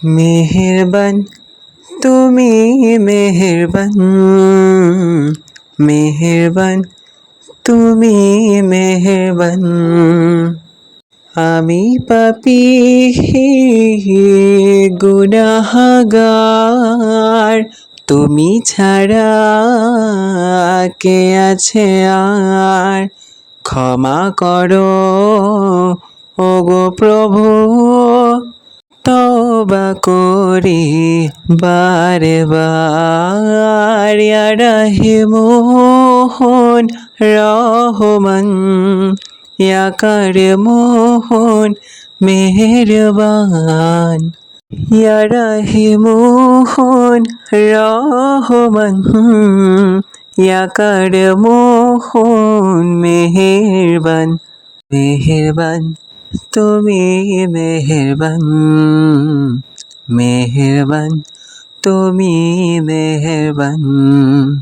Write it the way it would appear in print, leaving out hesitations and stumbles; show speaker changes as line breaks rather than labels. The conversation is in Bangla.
মেহেরবান তুমি মেহেরবান, মেহেরবান তুমি মেহেরবান। আমি পাপী গুনাহগার, তুমি ছাড়া কে আছে আর। ক্ষমা করো ওগো প্রভু, তওবা করি বারে বার। ইয়া রাহিমুন রহমান, ইয়া কারিমুন মেহেরবান। ইয়া রাহিমুন রহমান, ইয়া কারিমুন মেহেরবান। মেহেরবান তুমি মেহেরবান, মেহেরবান তুমি মেহেরবান।